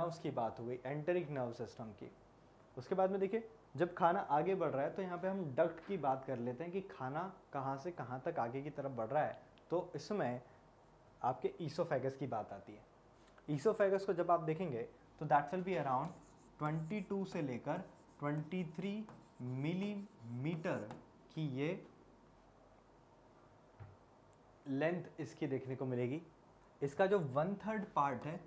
Nerves की बात हो गई, एंटेरिक नर्व सिस्टम की। उसके बाद में देखिए जब खाना आगे बढ़ रहा है तो यहाँ पे हम डक्ट की बात कर लेते हैं कि खाना कहाँ से कहाँ तक आगे की तरफ बढ़ रहा है, तो इसमें आपके ईसोफेगस की बात आती है। ईसोफेगस को जब आप देखेंगे तो दैट विल बी अराउंड 22 से लेकर 23 मिलीमीटर की ये लेंथ इसकी देखने को मिलेगी। इसका जो 1/3 पार्ट है,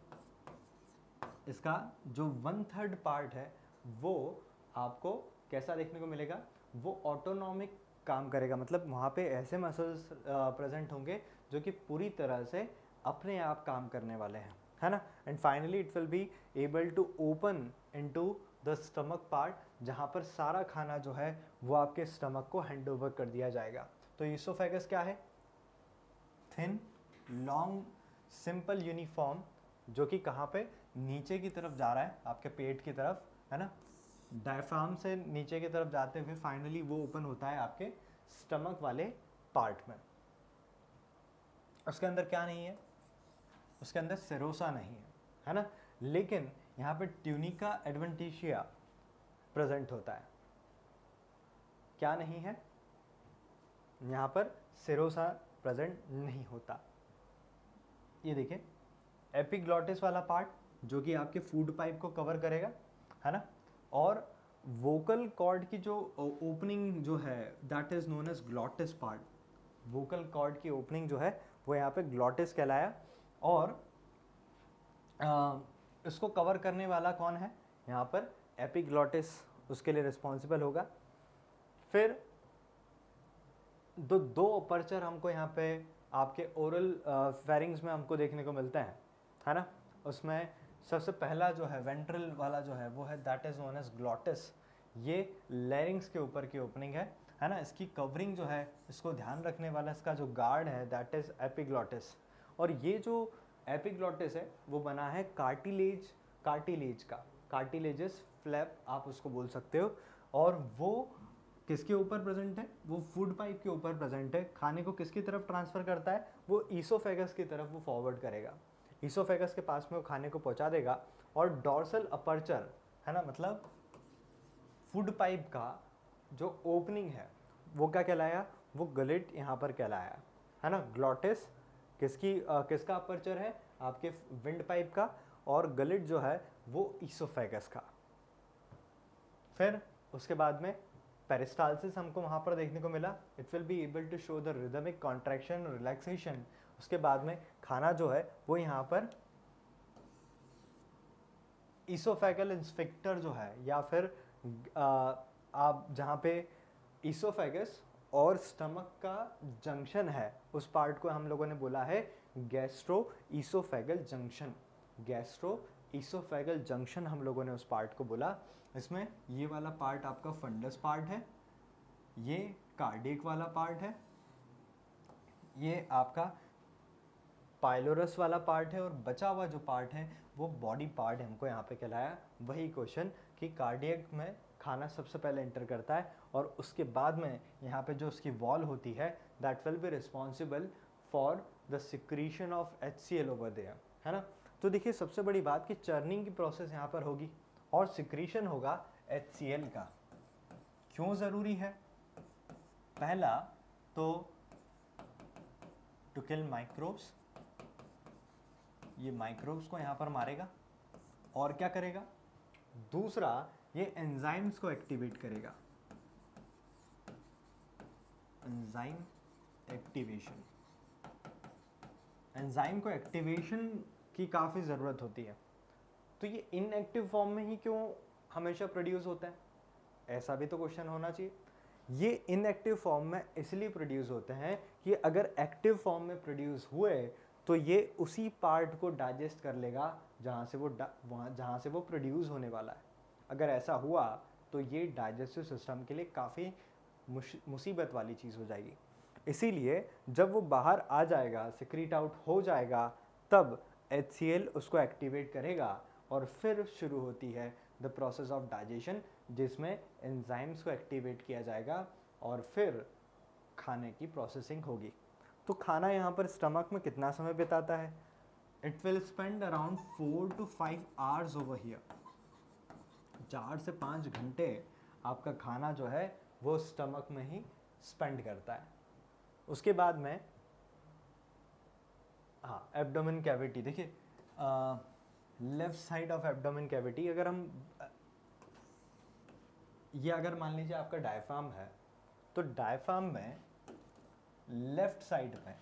इसका जो 1/3 पार्ट है वो आपको कैसा देखने को मिलेगा, वो ऑटोनॉमिक काम करेगा, मतलब वहाँ पे ऐसे मसल्स प्रेजेंट होंगे जो कि पूरी तरह से अपने आप काम करने वाले हैं, है ना। And finally it will be able to open into the stomach part, जहाँ पर सारा खाना जो है वो आपके स्टमक को हैंड ओवर कर दिया जाएगा। तो ईसोफेगस क्या है, थिन लॉन्ग सिंपल यूनिफॉर्म, जो कि कहाँ पे नीचे की तरफ जा रहा है आपके पेट की तरफ, है ना। डायफ्राम से नीचे की तरफ जाते हुए फाइनली वो ओपन होता है आपके स्टमक वाले पार्ट में। उसके अंदर क्या नहीं है, उसके अंदर सेरोसा नहीं है ना, लेकिन यहाँ पे ट्यूनिका एडवेंटिशिया प्रेजेंट होता है। क्या नहीं है, यहाँ पर सेरोसा प्रेजेंट नहीं होता। ये देखिए एपिग्लॉटिस वाला पार्ट जो कि आपके फूड पाइप को कवर करेगा, है ना, और वोकल कॉर्ड की जो ओपनिंग जो है that is known as glottis part. Vocal cord की ओपनिंग जो है वो यहाँ पे ग्लॉटिस कहलाया, और इसको कवर करने वाला कौन है, यहाँ पर एपिग्लॉटिस उसके लिए रिस्पॉन्सिबल होगा। फिर दो अपर्चर हमको यहाँ पे आपके ओरल फेरिंग्स में हमको देखने को मिलते हैं, है ना। उसमें सबसे पहला जो है वेंट्रल वाला जो है वो है that is known as glottis. ये लैरिंग्स के ऊपर की ओपनिंग है ना। इसकी कवरिंग जो है, इसको ध्यान रखने वाला इसका जो गार्ड है दैट इज एपिग्लॉटिस। और ये जो एपिग्लॉटिस है वो बना है कार्टिलेज का, कार्टिलेजस फ्लैप आप उसको बोल सकते हो। और वो किसके ऊपर प्रेजेंट है, वो फूड पाइप के ऊपर प्रेजेंट है। खाने को किसकी तरफ ट्रांसफर करता है, वो ईसोफेगस की तरफ वो फॉरवर्ड करेगा। ईसोफेगस के पास में वो खाने को पहुंचा देगा। और डॉर्सल अपर्चर, है ना, मतलब फूड पाइप का जो ओपनिंग है वो क्या कहलाया, वो गलिट यहाँ पर कहलाया, है ना। ग्लॉटिस किसका अपर्चर है, आपके विंड पाइप का, और गलिट जो है वो ईसोफेगस का। फिर उसके बाद में पेरिस्टाल्सिस हमको वहाँ पर देखने को मिला। It will be able to show the rhythmic contraction और रिलैक्सेशन। उसके बाद में खाना जो है वो यहाँ पर ईसोफेगल इंस्फिक्टर जो है, या फिर आप जहाँ पे ईसोफेगस और स्टमक का जंक्शन है उस पार्ट को हम लोगों ने बोला है gastro oesophageal junction. Gastro oesophageal junction हम लोगों ने उस पार्ट को बोला। इसमें ये वाला पार्ट आपका फंडस पार्ट है, ये कार्डियक वाला पार्ट है, ये आपका पाइलोरस वाला पार्ट है, और बचा हुआ जो पार्ट है वो बॉडी पार्ट हमको यहाँ पे कहलाया। वही क्वेश्चन कि कार्डियक में खाना सबसे पहले एंटर करता है, और उसके बाद में यहाँ पे जो उसकी वॉल होती है that will be responsible for the secretion of HCl over there, है ना। तो देखिए सबसे बड़ी बात कि चर्निंग की प्रोसेस यहाँ पर होगी और सिक्रीशन होगा HCl का। क्यों ज़रूरी है, पहला तो टू किल माइक्रोब्स, ये माइक्रोब्स को यहाँ पर मारेगा, और क्या करेगा, दूसरा ये एंजाइम्स को एक्टिवेट करेगा, एंजाइम एक्टिवेशन। एंजाइम को एक्टिवेशन की काफ़ी ज़रूरत होती है। तो ये इनएक्टिव फॉर्म में ही क्यों हमेशा प्रोड्यूस होता है, ऐसा भी तो क्वेश्चन होना चाहिए। ये इनएक्टिव फॉर्म में इसलिए प्रोड्यूस होते हैं कि अगर एक्टिव फॉर्म में प्रोड्यूस हुए तो ये उसी पार्ट को डाइजेस्ट कर लेगा जहाँ से वो प्रोड्यूस होने वाला है। अगर ऐसा हुआ तो ये डाइजेस्टिव सिस्टम के लिए काफ़ी मुसीबत वाली चीज़ हो जाएगी। इसीलिए जब वो बाहर आ जाएगा, सिक्रीट आउट हो जाएगा, तब HCl उसको एक्टिवेट करेगा, और फिर शुरू होती है द प्रोसेस ऑफ डाइजेशन, जिसमें एंजाइम्स को एक्टिवेट किया जाएगा और फिर खाने की प्रोसेसिंग होगी। तो खाना यहाँ पर स्टमक में कितना समय बिताता है, it will spend around 4 to 5 hours over here. 4 से 5 घंटे आपका खाना जो है वो स्टमक में ही स्पेंड करता है। उसके बाद में हाँ, एब्डोमेन कैविटी देखिए, left side of abdomen cavity, अगर हम ये अगर मान लीजिए आपका डायफ्राम है, तो डायफ्राम में लेफ्ट साइड में,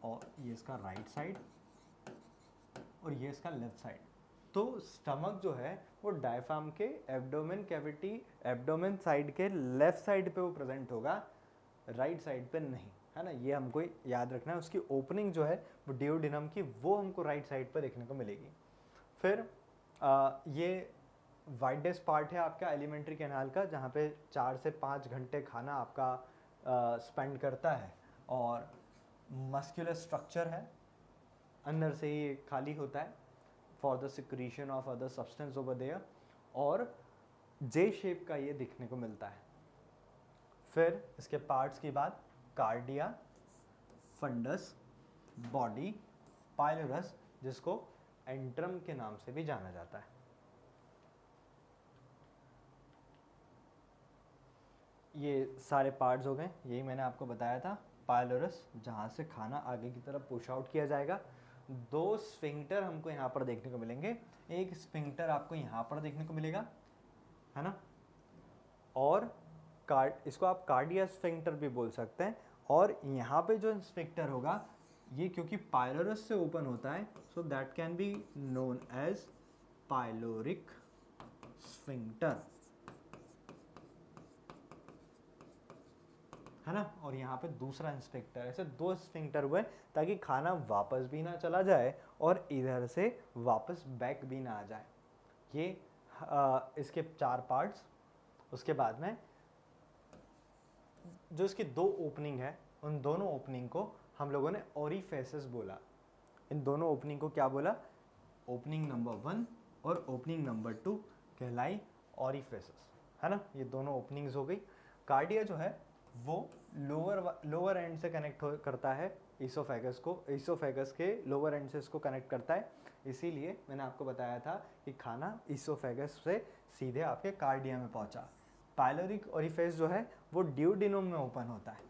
और ये इसका राइट साइड और ये इसका लेफ्ट साइड, तो स्टमक जो है वो डायफ्राम के एब्डोमेन कैविटी, एब्डोमेन साइड के लेफ्ट साइड पे वो प्रेजेंट होगा, राइट साइड पे नहीं, है ना। ये हमको याद रखना है। उसकी ओपनिंग जो है वो डियोडिनम की, वो हमको राइट साइड पे देखने को मिलेगी। फिर ये वाइडेस्ट पार्ट है आपका एलिमेंट्री कैनाल का, जहाँ पे 4 से 5 घंटे खाना आपका स्पेंड करता है, और मस्कुलर स्ट्रक्चर है, अंदर से ही खाली होता है for the secretion of other substance over there, और जे शेप का ये दिखने को मिलता है। फिर इसके पार्ट्स की बात, कार्डिया, फंडस, बॉडी, पाइलोरस, जिसको एंट्रम के नाम से भी जाना जाता है। ये सारे पार्ट्स हो गए, यही मैंने आपको बताया था। पाइलोरस, जहाँ से खाना आगे की तरफ पुश आउट किया जाएगा। 2 स्फिंक्टर हमको यहाँ पर देखने को मिलेंगे, एक स्फिंक्टर आपको यहाँ पर देखने को मिलेगा, है ना, और इसको आप कार्डिया स्फिंक्टर भी बोल सकते हैं। और यहाँ पे जो स्फिंक्टर होगा, ये क्योंकि पाइलोरस से ओपन होता है, so that can be known as pyloric sphincter, है ना। और यहाँ पे दूसरा स्फिंक्टर, ऐसे 2 स्फिंक्टर हुए ताकि खाना वापस भी ना चला जाए और इधर से वापस बैक भी ना आ जाए। ये इसके 4 पार्ट्स। उसके बाद में जो इसकी 2 ओपनिंग है, उन दोनों ओपनिंग को हम लोगों ने ओरिफेसेस बोला। इन दोनों ओपनिंग को क्या बोला? ओपनिंग नंबर 1 और ओपनिंग नंबर 2 कहलाई ओरिफेसेस, है ना। ये दोनों ओपनिंग्स हो गई। कार्डिया जो है वो लोअर एंड से कनेक्ट करता है ईसोफेगस को, ईसोफेगस के लोअर एंड से इसको कनेक्ट करता है। इसीलिए मैंने आपको बताया था कि खाना ईसोफेगस से सीधे आपके कार्डिया में पहुंचा। पाइलोरिक ओरिफेस जो है वो ड्यूडेनम में ओपन होता है,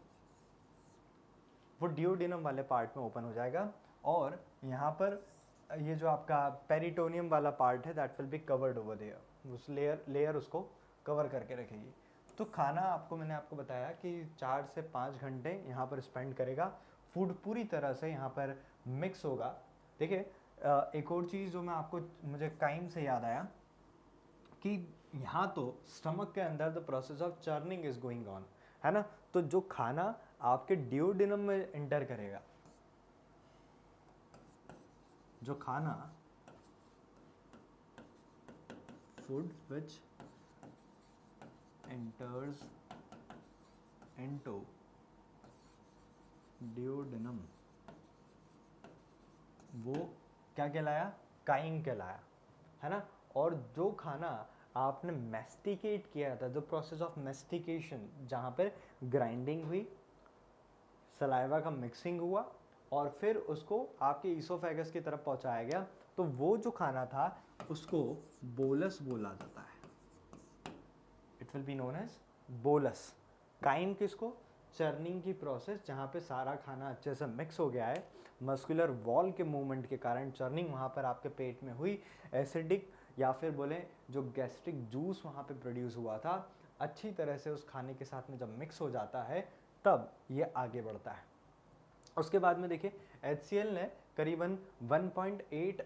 वो ड्यूडेनम वाले पार्ट में ओपन हो जाएगा, और यहाँ पर ये जो आपका पेरिटोनियम वाला पार्ट है that will be covered over there, उस लेयर उसको कवर करके रखेगी। तो खाना मैंने आपको बताया कि 4 से 5 घंटे यहाँ पर स्पेंड करेगा। फूड पूरी तरह से यहाँ पर मिक्स होगा। देखिए एक और चीज़ जो मुझे काइम से याद आया कि यहाँ तो स्टमक के अंदर the process of churning is going on, है ना। तो जो खाना आपके ड्यूडेनम में एंटर करेगा, जो खाना food which enters into duodenum, वो क्या कहलाया? काइम कहलाया, है ना। और जो खाना आपने मैस्टिकेट किया था, जो प्रोसेस ऑफ मैस्टिकेशन, जहाँ पर ग्राइंडिंग हुई, सलाइवा का मिक्सिंग हुआ और फिर उसको आपके ईसोफेगस की तरफ पहुँचाया गया, तो वो जो खाना था उसको बोलस बोला जाता है। It will be known as bolus. Chyme किसको? चर्निंग की प्रोसेस, जहाँ पे सारा खाना अच्छे से मिक्स हो गया है, मस्कुलर वॉल के मूवमेंट के कारण चर्निंग वहाँ पर आपके पेट में हुई, एसिडिक या फिर बोले जो गैस्ट्रिक जूस वहाँ पे प्रोड्यूस हुआ था, अच्छी तरह से उस खाने के साथ में जब मिक्स हो जाता है तब ये आगे बढ़ता है। उसके बाद में देखिए HCl ने करीबन 1.8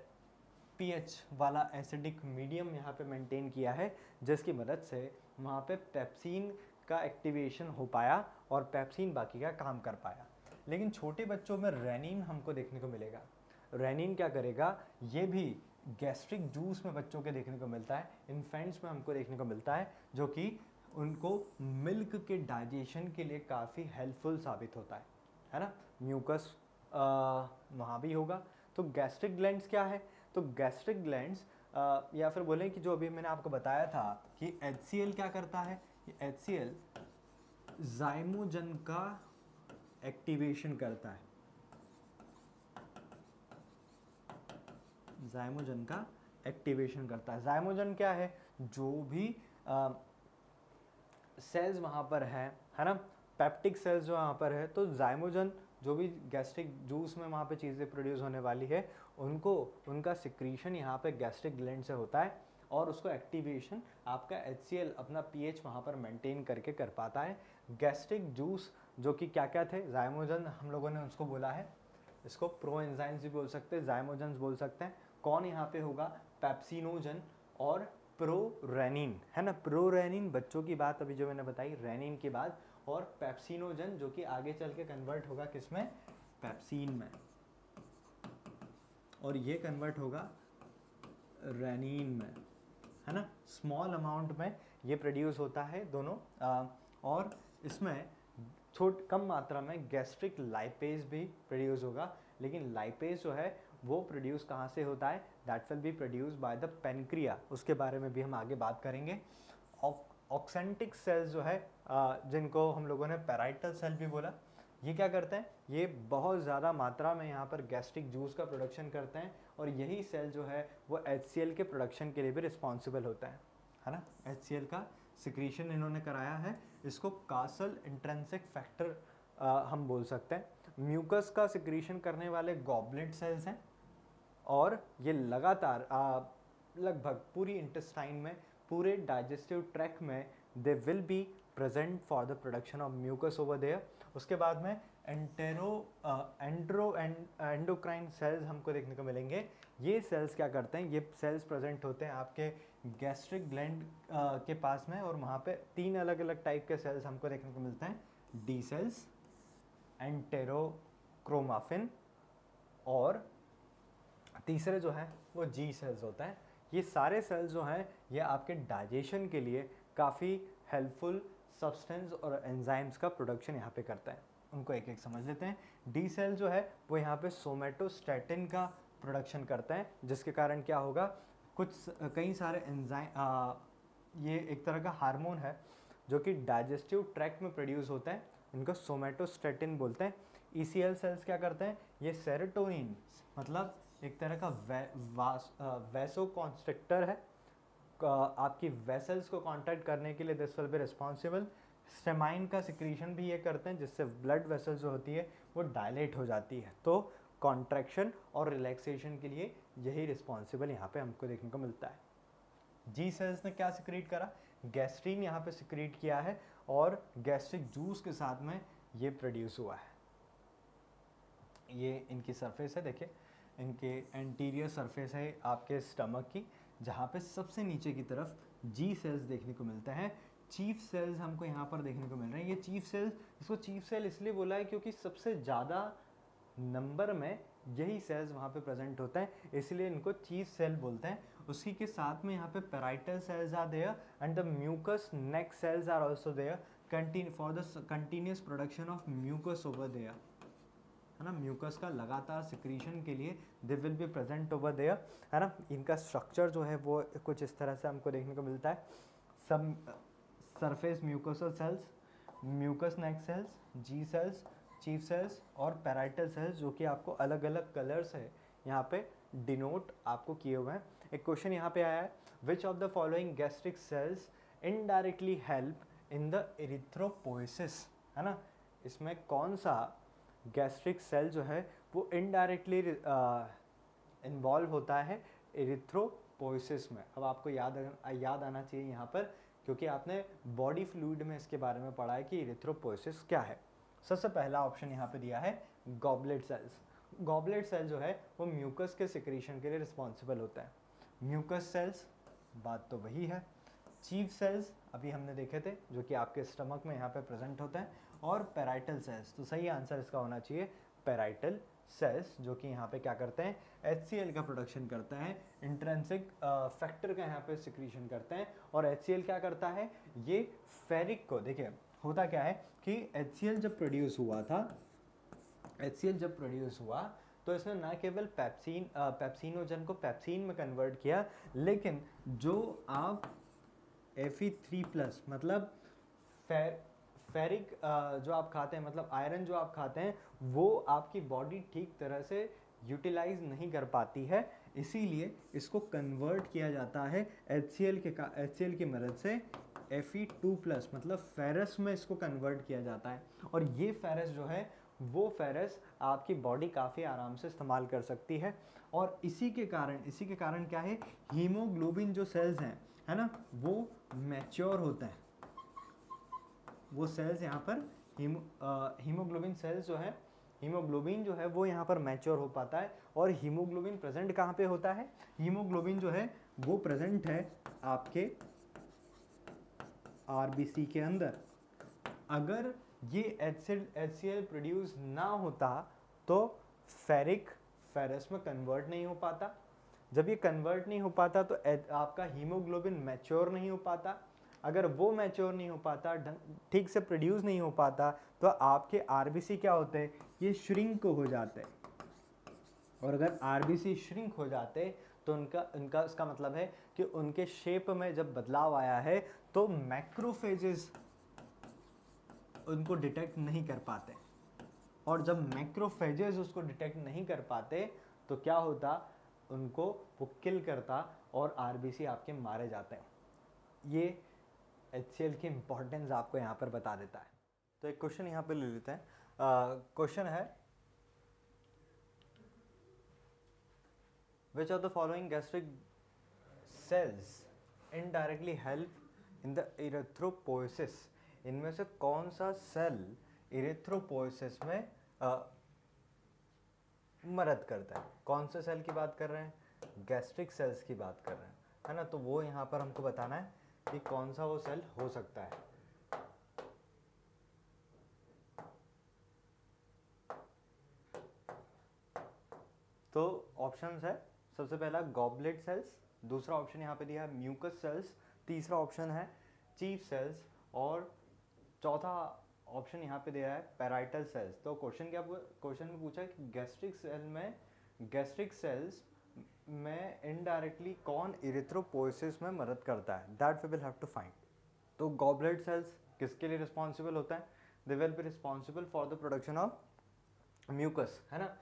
pH वाला एसिडिक मीडियम यहाँ पे मेंटेन किया है, जिसकी मदद से वहाँ पे पेप्सिन का एक्टिवेशन हो पाया और पेप्सिन बाकी का काम कर पाया। लेकिन छोटे बच्चों में रेनिन हमको देखने को मिलेगा। रेनिन क्या करेगा? ये भी गैस्ट्रिक जूस में बच्चों के देखने को मिलता है, इन्फेंट्स में हमको देखने को मिलता है, जो कि उनको मिल्क के डाइजेशन के लिए काफ़ी हेल्पफुल साबित होता है ना। म्यूकस वहाँ भी होगा। तो गैस्ट्रिक ग्लैंड्स क्या है? तो गैस्ट्रिक ग्लैंड्स या फिर बोलें कि जो अभी मैंने आपको बताया था कि HCl क्या करता है, HCl जाइमोजन का एक्टिवेशन करता है। जाइमोजन का एक्टिवेशन करता है। जाइमोजन क्या है, जो भी सेल्स वहाँ पर है ना, पेप्टिक सेल्स जो वहाँ पर है, तो जाइमोजन जो भी गैस्ट्रिक जूस में वहाँ पे चीज़ें प्रोड्यूस होने वाली है उनको, उनका सिक्रीशन यहाँ पे गैस्ट्रिक ग्लैंड से होता है और उसको एक्टिवेशन आपका HCl अपना pH वहाँ पर मेंटेन करके कर पाता है। गैस्ट्रिक जूस जो कि क्या क्या थे, जाइमोजन हम लोगों ने उसको बोला है, इसको प्रो एंजाइम्स भी बोल सकते हैं, जाइमोजन्स बोल सकते हैं। कौन यहाँ पे होगा, पेप्सिनोजन और प्रोरेनिन, है ना। प्रोरेनिन बच्चों की बात अभी जो मैंने बताई रेनिन के बाद, और पेप्सिनोजन जो कि आगे चल के कन्वर्ट होगा किसमें, पेप्सिन में, और ये कन्वर्ट होगा रेनिन में, है ना। स्मॉल अमाउंट में ये प्रोड्यूस होता है दोनों, और इसमें कम मात्रा में गैस्ट्रिक लाइपेज भी प्रोड्यूस होगा, लेकिन लाइपेज जो है वो प्रोड्यूस कहाँ से होता है, that will B produce by the pancreas, उसके बारे में भी हम आगे बात करेंगे। ऑक्सेंटिक सेल्स जो है, जिनको हम लोगों ने पैराइटल सेल भी बोला, ये क्या करते हैं, ये बहुत ज़्यादा मात्रा में यहाँ पर गैस्ट्रिक जूस का प्रोडक्शन करते हैं, और यही सेल जो है वो HCl के प्रोडक्शन के लिए भी रिस्पॉन्सिबल होता है ना। HCl का सिक्रीशन इन्होंने कराया है, इसको कासल इंट्रिंसिक फैक्टर हम बोल सकते हैं। म्यूकस का सिक्रीशन करने वाले गॉबलेट सेल्स हैं, और ये लगातार लगभग पूरी इंटेस्टाइन में, पूरे डाइजेस्टिव ट्रैक्ट में they will be present for the production of mucus over there. उसके बाद में एंडोक्राइन सेल्स हमको देखने को मिलेंगे। ये सेल्स क्या करते हैं, ये सेल्स प्रेजेंट होते हैं आपके गैस्ट्रिक ग्लैंड के पास में, और वहाँ पे 3 अलग अलग टाइप के सेल्स हमको देखने को मिलते हैं, डी सेल्स, एंटेरोक्रोमाफिन, और तीसरे जो है वो जी सेल्स होता है। ये सारे सेल्स जो हैं ये आपके डाइजेशन के लिए काफ़ी हेल्पफुल सब्सटेंस और एंजाइम्स का प्रोडक्शन यहाँ पे करता है। उनको एक एक समझ लेते हैं। डी सेल जो है वो यहाँ पे सोमेटोस्टैटिन का प्रोडक्शन करता है, जिसके कारण क्या होगा, कई सारे एंजाइम, ये एक तरह का हार्मोन है जो कि डाइजेस्टिव ट्रैक्ट में प्रोड्यूस होता है, इनको सोमेटोस्टैटिन बोलते हैं। ECL सेल्स क्या करते हैं, ये सेरोटोनिन, मतलब एक तरह का वैसोकॉन्स्ट्रिक्टर है, आपकी वेसल्स को कॉन्टैक्ट करने के लिए दिस विल बी रिस्पॉन्सिबल। स्टेमाइन का सिक्रीशन भी ये करते हैं, जिससे ब्लड वेसल्स जो होती है वो डायलेट हो जाती है, तो कॉन्ट्रैक्शन और रिलैक्सेशन के लिए यही रिस्पॉन्सिबल यहाँ पे हमको देखने को मिलता है। जी सेल्स ने क्या सिक्रीट करा, गैस्ट्रीन यहाँ पे सिक्रीट किया है, और गैस्ट्रिक जूस के साथ में ये प्रोड्यूस हुआ है। ये इनकी सरफेस है, देखिए इनके एंटीरियर सरफेस है आपके स्टमक की, जहाँ पे सबसे नीचे की तरफ जी सेल्स देखने को मिलते हैं। चीफ सेल्स हमको यहाँ पर देखने को मिल रहे हैं। ये चीफ सेल्स, इसको चीफ सेल इसलिए बोला है क्योंकि सबसे ज़्यादा नंबर में यही सेल्स वहाँ पे प्रेजेंट होते हैं, इसलिए इनको चीफ सेल बोलते हैं। उसी के साथ में यहाँ पे parietal cells are there and the mucus neck cells are also there for the continuous production of mucus over there, है ना। म्यूकस का लगातार सिक्रीशन के लिए they will be present over there, है ना। इनका स्ट्रक्चर जो है वो कुछ इस तरह से हमको देखने को मिलता है। सब surface mucosal sales, mucus neck sales, जी सेल्स, चीफ सेल्स और पैराइटल सेल्स, जो कि आपको अलग अलग कलर्स है यहाँ पे डिनोट आपको किए हुए हैं। एक क्वेश्चन यहाँ पे आया है, which of the following gastric cells indirectly help in the erythropoiesis, है ना। इसमें कौन सा गैस्ट्रिक सेल जो है वो इनडायरेक्टली इन्वॉल्व होता है एरिथ्रोपोइसिस में। अब आपको याद आना चाहिए यहाँ पर, क्योंकि आपने बॉडी फ्लूइड में इसके बारे में पढ़ा है कि एरिथ्रोपोइसिस क्या है। सबसे पहला ऑप्शन यहाँ पे दिया है गॉबलेट सेल्स। गॉबलेट सेल जो है वो म्यूकस के सिक्रीशन के लिए रिस्पॉन्सिबल होता है। म्यूकस सेल्स, बात तो वही है। चीफ सेल्स अभी हमने देखे थे, जो कि आपके स्टमक में यहाँ पे प्रेजेंट होता है, और पैराइटल सेल्स, तो सही आंसर इसका होना चाहिए पैराइटल सेल्स, जो कि यहाँ पे क्या करते हैं, HCl का प्रोडक्शन करता है, इंट्रिंसिक फैक्टर का यहाँ पे सिक्रीशन करते हैं। और HCl क्या करता है, ये फेरिक को, देखिए होता क्या है कि HCl जब प्रोड्यूस हुआ तो इसने ना केवल पेप्सिनोजन को पेप्सिन में कन्वर्ट किया, लेकिन जो आप Fe3+ मतलब फेरिक जो आप खाते हैं, मतलब आयरन जो आप खाते हैं, वो आपकी बॉडी ठीक तरह से यूटिलाइज नहीं कर पाती है, इसीलिए इसको कन्वर्ट किया जाता है HCl की मदद से Fe2+, मतलब फेरस में इसको कन्वर्ट किया जाता है। और ये फेरस जो है वो फेरस आपकी बॉडी काफ़ी आराम से इस्तेमाल कर सकती है। और इसी के कारण क्या है, हीमोग्लोबिन जो सेल्स हैं, है ना, वो मैच्योर होते हैं। वो सेल्स यहाँ पर हीमोग्लोबिन सेल्स हीमोग्लोबिन जो है वो यहाँ पर मैच्योर हो पाता है। और हीमोग्लोबिन प्रेजेंट कहाँ पे होता है, हीमोग्लोबिन जो है वो प्रेजेंट है आपके आरबीसी के अंदर। अगर ये HCl प्रोड्यूस ना होता तो फेरस में कन्वर्ट नहीं हो पाता। जब ये कन्वर्ट नहीं हो पाता तो आपका हीमोग्लोबिन मैच्योर नहीं हो पाता। अगर वो मैच्योर नहीं हो पाता, ठीक से प्रोड्यूस नहीं हो पाता, तो आपके आरबीसी क्या होते हैं, ये श्रिंक हो जाते हैं। और अगर आरबीसी श्रिंक हो जाते तो उनका इसका मतलब है कि उनके शेप में जब बदलाव आया है तो मैक्रोफेजेस उनको डिटेक्ट नहीं कर पाते। और जब मैक्रोफेजेस उसको डिटेक्ट नहीं कर पाते तो क्या होता, उनको वो किल करता और आरबीसी आपके मारे जाते हैं। ये HCl की इंपॉर्टेंस आपको यहाँ पर बता देता है। तो एक क्वेश्चन यहाँ पे ले लेते हैं। क्वेश्चन है, which of the following gastric cells indirectly help in the erythropoiesis? इनमें से कौन सा सेल इरेथ्रोपोइसिस में मदद करता है? कौन से सेल की बात कर रहे हैं? गैस्ट्रिक सेल्स की बात कर रहे हैं, है ना। तो वो यहाँ पर हमको बताना है कि कौन सा वो सेल हो सकता है। तो ऑप्शंस है, सबसे पहला गॉबलेट सेल्स, दूसरा ऑप्शन यहाँ पे दिया है म्यूकस सेल्स, तीसरा ऑप्शन है चीफ सेल्स, और चौथा ऑप्शन यहाँ पे दिया है पैराइटल सेल्स। तो क्वेश्चन में पूछा है कि गैस्ट्रिक सेल्स में इनडायरेक्टली कौन इरिथ्रोपोइसिस में मदद करता है, that we will have to find. तो गॉबलेट सेल्स किसके लिए रिस्पॉन्सिबल होता है? They will be responsible for the production of mucus, है ना।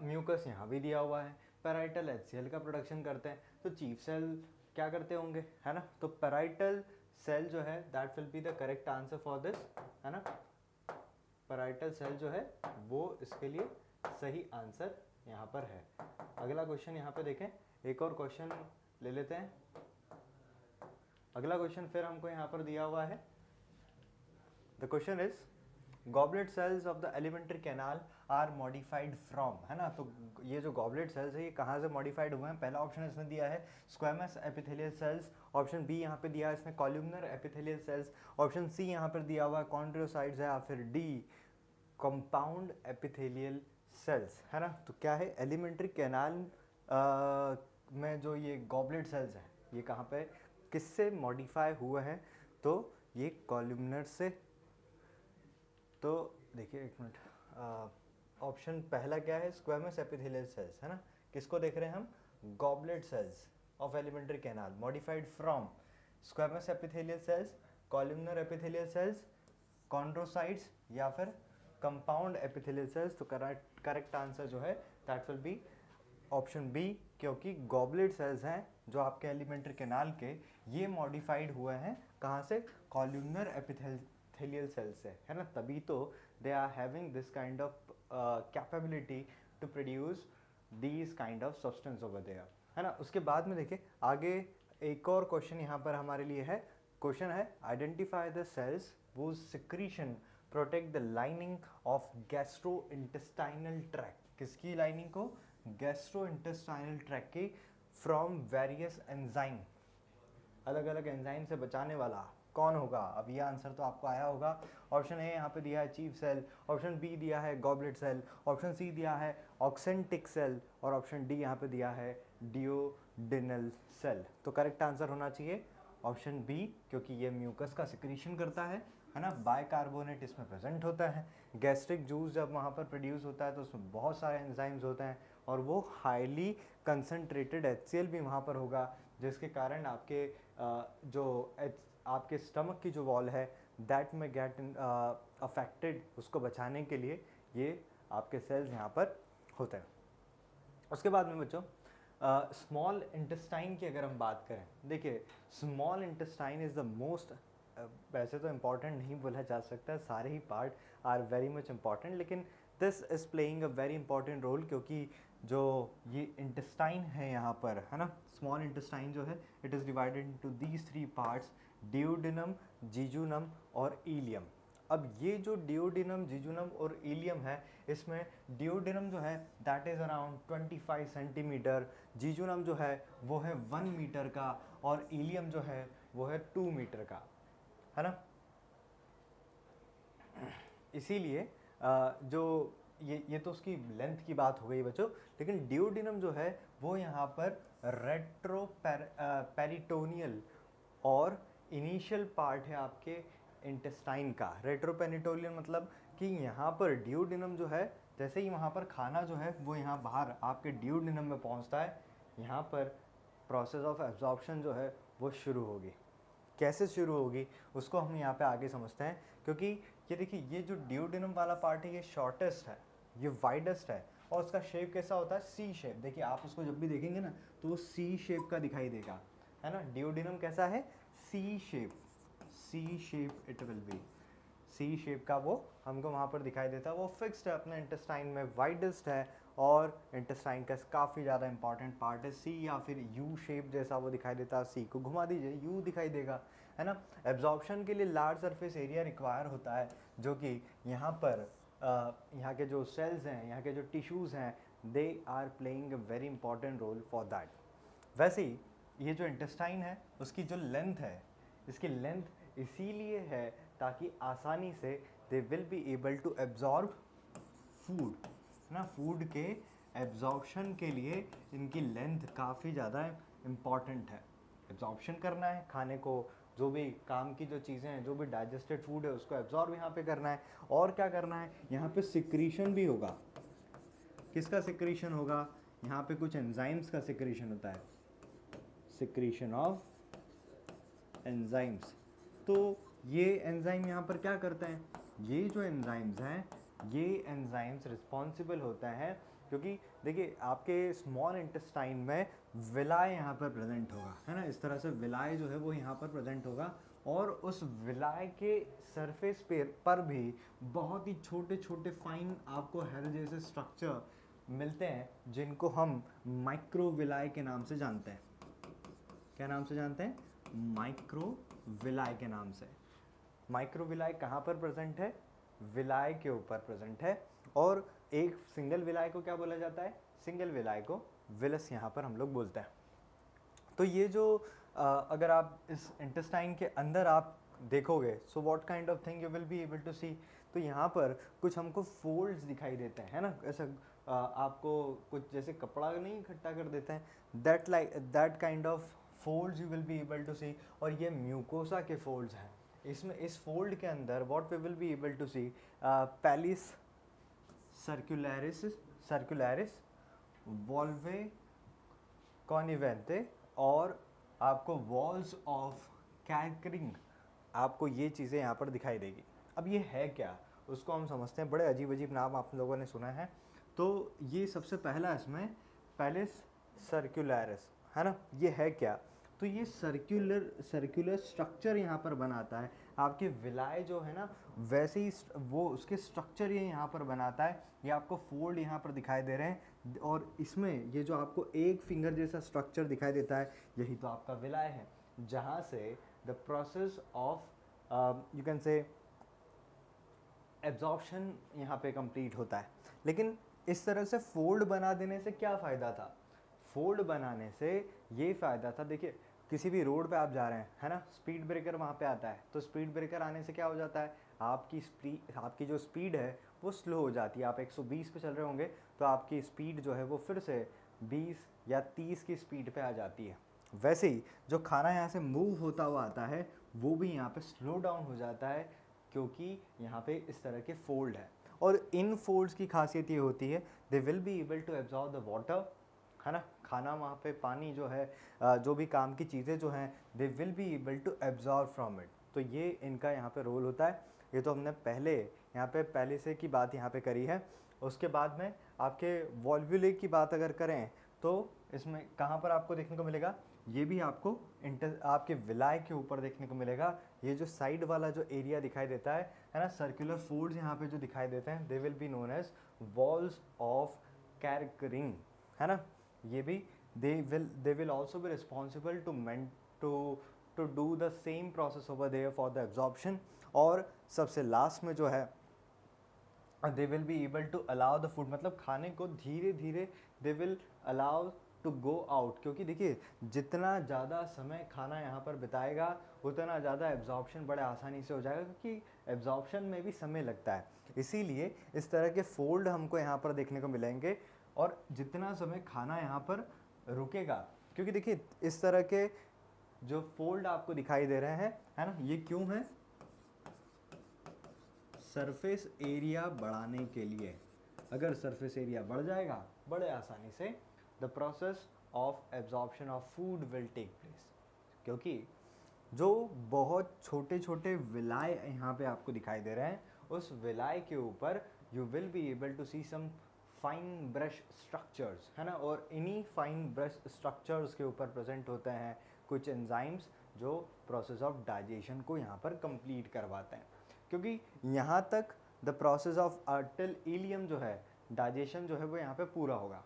म्यूकस यहाँ भी दिया हुआ है। पैराइटल HCl का प्रोडक्शन करते हैं। तो चीफ सेल क्या करते होंगे, है ना। तो पैराइटल सेल जो है that will be the correct answer for this, है ना। पैराइटल सेल जो है वो इसके लिए सही आंसर यहाँ पर है। अगला क्वेश्चन यहाँ पे देखें, एक और क्वेश्चन ले लेते हैं। अगला क्वेश्चन फिर हमको यहाँ पर दिया हुआ है। The question is goblet cells of the alimentary canal are modified from, है ना। तो ये जो गॉबलेट सेल्स है ये कहाँ से मॉडिफाइड हुए हैं? पहला ऑप्शन इसने दिया है squamous epithelial cells, option B यहाँ पे दिया है इसने columnar epithelial cells, option C यहाँ पर दिया हुआ है कॉन्ड्रोसाइट्स है, या फिर डी कंपाउंड एपिथेलियल सेल्स, है ना। तो क्या है, एलिमेंट्री कैनाल में जो ये गॉबलेट सेल्स हैं ये कहाँ पे किससे मॉडिफाई हुए हैं? तो ये कॉलम्नर से। तो देखिए एक मिनट, ऑप्शन पहला क्या है, स्क्वैमस एपिथेलियल सेल्स, है ना। किसको देख रहे हैं हम? Goblet cells of alimentary canal modified from squamous epithelial cells, columnar epithelial cells, chondrocytes, या फिर कंपाउंड एपिथेलियल सेल्स। तो करेक्ट आंसर जो है that will be option B, क्योंकि गॉबलेट सेल्स हैं जो आपके एलिमेंट्री कैनाल के, ये मॉडिफाइड हुए हैं कहाँ से? कॉलम्नर एपिथेलियल सेल्स से, है ना। तभी तो they are having this kind of capability to produce these kind of substance over there, है ना। उसके बाद में देखिए आगे एक और क्वेश्चन यहाँ पर हमारे लिए है। क्वेश्चन है identify the cells whose secretion protect the lining of gastrointestinal tract। किसकी लाइनिंग को? gastrointestinal tract की from various enzyme, अलग अलग एंजाइम से बचाने वाला कौन होगा? अब ये आंसर तो आपको आया होगा। ऑप्शन ए यहाँ पे दिया है चीफ सेल, ऑप्शन बी दिया है गॉबलेट सेल, ऑप्शन सी दिया है ऑक्सेंटिक सेल, और ऑप्शन डी यहाँ पे दिया है डियोडिनल सेल। तो करेक्ट आंसर होना चाहिए ऑप्शन बी, क्योंकि ये म्यूकस का सिक्रीशन करता है ना। बाइकार्बोनेट इसमें प्रेजेंट होता है। गैस्ट्रिक जूस जब वहाँ पर प्रोड्यूस होता है तो उसमें बहुत सारे एंजाइम्स होते हैं, और वो हाईली कंसनट्रेटेड HCl भी वहाँ पर होगा, जिसके कारण आपके आपके स्टमक की जो वॉल है दैट में गेट अफेक्टेड, उसको बचाने के लिए ये आपके सेल्स यहाँ पर होते हैं। उसके बाद में बच्चों स्मॉल इंटेस्टाइन की अगर हम बात करें, देखिए small intestine is the most, वैसे तो इम्पॉर्टेंट नहीं बोला जा सकता, सारे ही part are very much important, लेकिन this is playing a very important role, क्योंकि जो ये इंटेस्टाइन है यहाँ पर, है ना, स्मॉल इंटेस्टाइन जो है it is divided into these 3 parts, duodenum, jejunum और इलियम। अब ये जो डियोडिनम, जीजुनम और इलियम है, इसमें डियोडिनम जो है दैट इज़ अराउंड 25 सेंटीमीटर, जीजुनम जो है वो है 1 मीटर का, और इलियम जो है वो है 2 मीटर का, है ना। इसीलिए जो ये तो उसकी लेंथ की बात हो गई बच्चों, लेकिन डियोडिनम जो है वो यहाँ पर रेट्रो पेरिटोनियल और इनिशियल पार्ट है आपके इंटेस्टाइन का। रेट्रोपेरिटोनियल मतलब कि यहाँ पर डियोडिनम जो है, जैसे ही वहाँ पर खाना जो है वो यहाँ बाहर आपके डियोडिनम में पहुँचता है, यहाँ पर प्रोसेस ऑफ एब्जॉर्प्शन जो है वो शुरू होगी। कैसे शुरू होगी उसको हम यहाँ पे आगे समझते हैं, क्योंकि ये देखिए ये जो डियोडिनम वाला पार्ट है ये शॉर्टेस्ट है, ये वाइडेस्ट है, और उसका शेप कैसा होता है, सी शेप। देखिए आप उसको जब भी देखेंगे ना तो वो सी शेप का दिखाई देगा, है ना। डियोडिनम कैसा है, C shape, C shape it will be, C shape का वो हमको वहाँ पर दिखाई देता है। वो फिक्स्ड है अपने इंटेस्टाइन में, वाइडेस्ट है, और इंटेस्टाइन का काफ़ी ज़्यादा इंपॉर्टेंट पार्ट है। सी या फिर यू शेप जैसा वो दिखाई देता है, सी को घुमा दीजिए यू दिखाई देगा, है ना। एब्जॉर्प्शन के लिए लार्ज सरफेस एरिया रिक्वायर होता है, जो कि यहाँ पर यहाँ के जो सेल्स हैं, यहाँ के जो टिश्यूज़ हैं, they are playing a very important role for that. वैसे ही ये जो इंटेस्टाइन है उसकी जो लेंथ है, इसकी लेंथ इसीलिए है ताकि आसानी से they will be able to absorb food, है ना। फूड के एब्जॉर्प्शन के लिए इनकी लेंथ काफ़ी ज़्यादा इम्पॉर्टेंट है। एब्जॉर्प्शन करना है खाने को, जो भी काम की जो चीज़ें हैं, जो भी डाइजेस्टेड फूड है उसको एब्जॉर्ब यहाँ पे करना है, और क्या करना है, यहाँ पे सिक्रीशन भी होगा। किसका सिक्रीशन होगा, यहाँ पे कुछ एंजाइम्स का सिक्रीशन होता है, सिक्रीशन ऑफ एंजाइम्स। तो ये एंजाइम यहाँ पर क्या करते हैं, ये जो एंजाइम्स हैं, ये एंजाइम्स रिस्पॉन्सिबल होता है, क्योंकि देखिए आपके स्मॉल इंटेस्टाइन में विलाय यहाँ पर प्रेजेंट होगा, है ना। इस तरह से विलाय जो है वो यहाँ पर प्रेजेंट होगा, और उस विलाय के सरफेस पर भी बहुत ही छोटे छोटे फाइन आपको हेल जैसे स्ट्रक्चर मिलते हैं, जिनको हम माइक्रोविलाय के नाम से जानते हैं। क्या नाम से जानते हैं, माइक्रोविलाय के नाम से। माइक्रोविलाय कहाँ पर प्रेजेंट है, विलाय के ऊपर प्रेजेंट है, और एक सिंगल विलाय को क्या बोला जाता है, सिंगल विलाय को विलस यहाँ पर हम लोग बोलते हैं। तो ये जो अगर आप इस इंटेस्टाइन के अंदर आप देखोगे, so what kind of thing you will be able to see, तो यहाँ पर कुछ हमको फोल्ड्स दिखाई देते हैं, है ना। ऐसा आपको कुछ जैसे कपड़ा नहीं इकट्ठा कर देते हैं, that kind of folds you will be able to see, और ये म्यूकोसा के फोल्ड्स हैं। इसमें इस फोल्ड के अंदर what we will be able to see, plicae circulares, valvulae conniventes, और आपको वॉल्स ऑफ कैंकरिंग, आपको ये चीज़ें यहाँ पर दिखाई देगी। अब ये है क्या, उसको हम समझते हैं। बड़े अजीब अजीब नाम आप लोगों ने सुना है। तो ये सबसे पहला इसमें पैलिस सर्कुलरिस, है ना, ये है क्या, तो ये सर्कुलर स्ट्रक्चर यहाँ पर बनाता है। आपके विलाय जो है ना, वैसे ही वो उसके स्ट्रक्चर ये यहाँ पर बनाता है। ये आपको फोल्ड यहाँ पर दिखाई दे रहे हैं, और इसमें ये जो आपको एक फिंगर जैसा स्ट्रक्चर दिखाई देता है, यही तो आपका विलाय है, जहाँ से the process of you can say absorption यहाँ पे कंप्लीट होता है। लेकिन इस तरह से फोल्ड बना देने से क्या फ़ायदा था, फोल्ड बनाने से ये फ़ायदा था, देखिए किसी भी रोड पे आप जा रहे हैं, है ना, स्पीड ब्रेकर वहाँ पे आता है, तो स्पीड ब्रेकर आने से क्या हो जाता है, आपकी जो स्पीड है वो स्लो हो जाती है। आप 120 पे चल रहे होंगे तो आपकी स्पीड जो है वो फिर से 20 या 30 की स्पीड पे आ जाती है। वैसे ही जो खाना यहाँ से मूव होता हुआ आता है वो भी यहाँ पे स्लो डाउन हो जाता है, क्योंकि यहाँ पे इस तरह के फोल्ड है। और इन फोल्ड्स की खासियत ये होती है, they will be able to absorb the water, है ना, खाना वहाँ पे पानी जो है, जो भी काम की चीज़ें जो हैं, they will be able to absorb from it. तो ये इनका यहाँ पे रोल होता है। ये तो हमने पहले से की बात यहाँ पे करी है। उसके बाद में आपके वॉल्वुले की बात अगर करें, तो इसमें कहाँ पर आपको देखने को मिलेगा, ये भी आपको आपके विलाय के ऊपर देखने को मिलेगा। ये जो साइड वाला जो एरिया दिखाई देता है ना, सर्कुलर फोल्ड्स यहाँ पे जो दिखाई देते हैं, they will be known as valves of Kerckring, है ना। ये भी they will also be responsible to do the same process over there for the absorption। और सबसे लास्ट में जो है they will be able to allow the food, मतलब खाने को धीरे धीरे they will allow to go out, क्योंकि देखिए जितना ज़्यादा समय खाना यहाँ पर बिताएगा उतना ज़्यादा एब्जॉर्प्शन बड़े आसानी से हो जाएगा, क्योंकि एब्जॉर्प्शन में भी समय लगता है। इसीलिए इस तरह के फोल्ड हमको यहाँ पर देखने को मिलेंगे, और जितना समय खाना यहाँ पर रुकेगा, क्योंकि देखिए इस तरह के जो फोल्ड आपको दिखाई दे रहे हैं, है ना, ये क्यों है, सरफेस एरिया बढ़ाने के लिए। अगर सरफेस एरिया बढ़ जाएगा बड़े आसानी से the process of absorption of food will take place, क्योंकि जो बहुत छोटे छोटे विलाय यहाँ पे आपको दिखाई दे रहे हैं, उस विलाय के ऊपर you will be able to see some fine brush structures, है ना, और इन्हीं फाइन ब्रश स्ट्रक्चर्स के ऊपर प्रेजेंट होते हैं कुछ एंजाइम्स जो प्रोसेस ऑफ डाइजेशन को यहाँ पर कंप्लीट करवाते हैं। क्योंकि यहाँ तक the process of till ileum जो है, डाइजेशन जो है वो यहाँ पे पूरा होगा,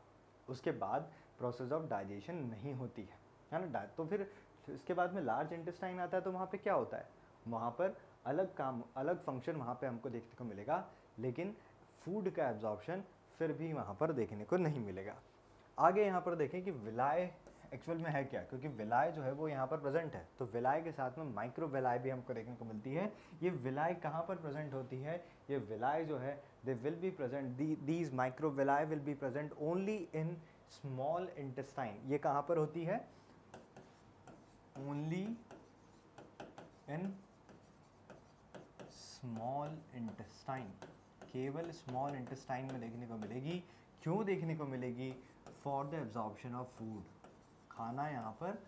उसके बाद प्रोसेस ऑफ डाइजेशन नहीं होती है ना। तो फिर इसके बाद में लार्ज इंटेस्टाइन आता है, तो वहाँ पे क्या होता है, वहाँ पर अलग काम, अलग फंक्शन वहाँ पे हमको देखने को मिलेगा, लेकिन फूड का एब्जॉर्प्शन फिर भी वहाँ पर देखने को नहीं मिलेगा। आगे यहाँ पर देखें कि विलाय एक्चुअल में है क्या, क्योंकि विलाय जो है वो यहाँ पर प्रेजेंट है, तो विलाय के साथ में माइक्रो विलाय भी हमको देखने को मिलती है। ये विलाय कहाँ पर प्रेजेंट होती है, ये विलाय जो है they will be present, these micro विलाय will be present only in small intestine. ये कहाँ पर होती है, ओनली इन स्मॉल इंटेस्टाइन, केवल स्मॉल इंटेस्टाइन में देखने को मिलेगी। क्यों देखने को मिलेगी, for the absorption of food, खाना यहाँ पर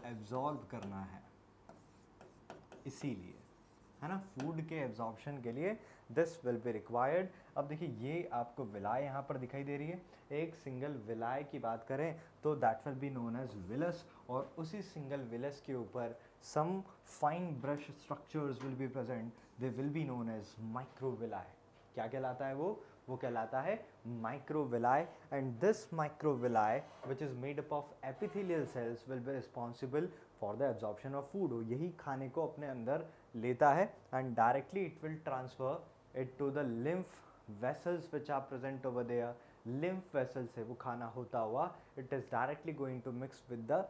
एब्जॉर्ब करना है, इसीलिए, है ना, फूड के एब्जॉर्प्शन के लिए दिस विल बी रिक्वायर्ड। अब देखिए ये आपको विलाय यहाँ पर दिखाई दे रही है, एक सिंगल विलाय की बात करें तो that will be known as villus, और उसी सिंगल विलस के ऊपर some fine brush structures will be present, they will be known as microvilli. क्या कहलाता है वो कहलाता है microvilli. And this microvilli which is made up of epithelial cells will be responsible for the absorption of food. यही खाने को अपने अंदर लेता है, and directly it will transfer it to the lymph vessels which are present over there. Lymph vessel से वो खाना होता हुआ it is directly going to mix with the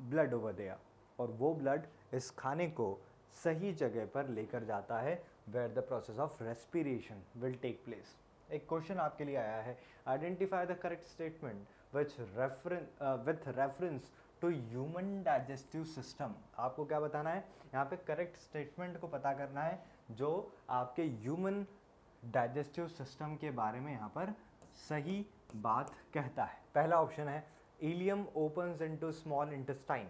blood over there, और वो ब्लड इस खाने को सही जगह पर लेकर जाता है, where the process of respiration will take place. एक क्वेश्चन आपके लिए आया है, identify the correct statement with reference to human digestive system. आपको क्या बताना है, यहाँ पे करेक्ट स्टेटमेंट को पता करना है जो आपके ह्यूमन डाइजेस्टिव सिस्टम के बारे में यहाँ पर सही बात कहता है। पहला ऑप्शन है ileum opens into small intestine.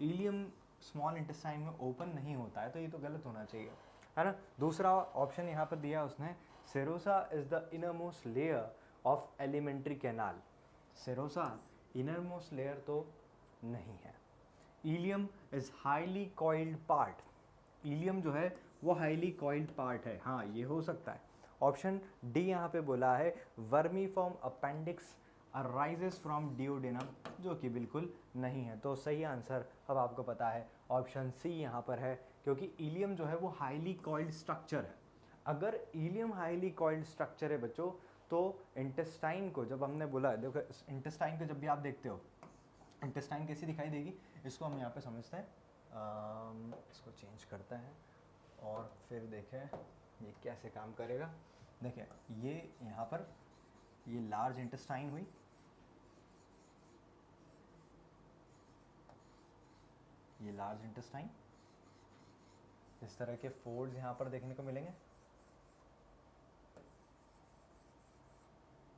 Ileum small intestine में ओपन नहीं होता है, तो ये तो गलत होना चाहिए, है ना। दूसरा ऑप्शन यहाँ पर दिया उसने, serosa is the innermost layer of alimentary canal. Serosa innermost layer तो नहीं है। Ileum is highly coiled part. Ileum जो है वो हाईली कॉइल्ड पार्ट है, हाँ ये हो सकता है। ऑप्शन डी यहाँ पे बोला है vermiform appendix arises from duodenum, जो कि बिल्कुल नहीं है। तो सही आंसर अब आपको पता है ऑप्शन सी यहाँ पर है, क्योंकि इलियम जो है वो हाईली कॉइल्ड स्ट्रक्चर है। अगर इलियम हाईली कॉइल्ड स्ट्रक्चर है बच्चों, तो इंटेस्टाइन को जब हमने बोला, देखो इंटेस्टाइन को जब भी आप देखते हो इंटेस्टाइन कैसी दिखाई देगी, इसको हम यहाँ पे समझते हैं, इसको चेंज करते हैं और फिर देखें ये कैसे काम करेगा। देखिए ये यहाँ पर ये लार्ज इंटेस्टाइन हुई, ये लार्ज इंटेस्टाइन, इस तरह के फोल्ड्स यहाँ पर देखने को मिलेंगे,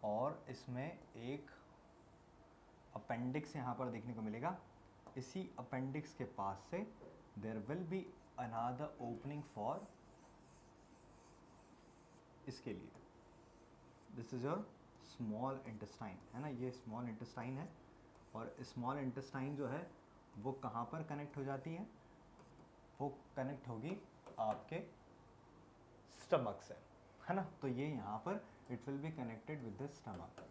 और इसमें एक अपेंडिक्स यहाँ पर देखने को मिलेगा। इसी अपेंडिक्स के पास से there will be another opening for इसके लिए, this is your small intestine है ना, ये स्मॉल इंटेस्टाइन है, और स्मॉल इंटेस्टाइन जो है वो कहाँ पर कनेक्ट हो जाती है, वो कनेक्ट होगी आपके स्टमक से, है ना। तो ये यहाँ पर it will be connected with the stomach.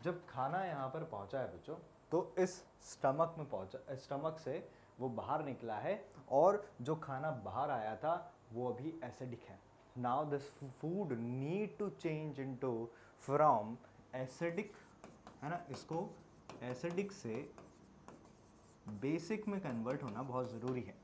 जब खाना यहाँ पर पहुँचा है बच्चों, तो इस स्टमक में पहुँचा, स्टमक से वो बाहर निकला है, और जो खाना बाहर आया था वो अभी एसिडिक है। Now this food need to change into from acidic, है ना, इसको एसिडिक से बेसिक में कन्वर्ट होना बहुत ज़रूरी है।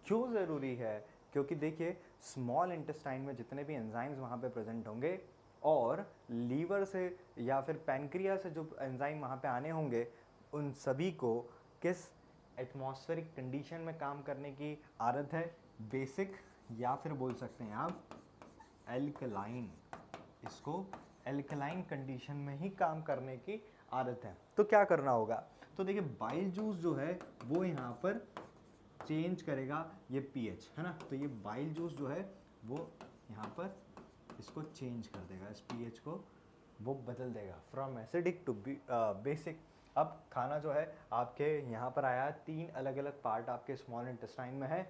क्यों ज़रूरी है? क्योंकि देखिए स्मॉल इंटेस्टाइन में जितने भी एंजाइम्स वहाँ पे प्रेजेंट होंगे, और लीवर से या फिर पैनक्रिया से जो एंजाइम वहाँ पे आने होंगे, उन सभी को किस एटमॉस्फेरिक कंडीशन में काम करने की आदत है, बेसिक, या फिर बोल सकते हैं आप एल्कलाइन। इसको एल्कलाइन कंडीशन में ही काम करने की आदत है। तो क्या करना होगा? तो देखिए बाइल जूस जो है वो यहाँ पर चेंज करेगा ये पीएच, है ना। तो ये बाइल जूस जो है वो यहाँ पर इसको चेंज कर देगा, इस पीएच को वो बदल देगा फ्रॉम एसिडिक टू बेसिक। अब खाना जो है आपके यहाँ पर आया, 3 अलग अलग पार्ट आपके स्मॉल इंटेस्टाइन में है,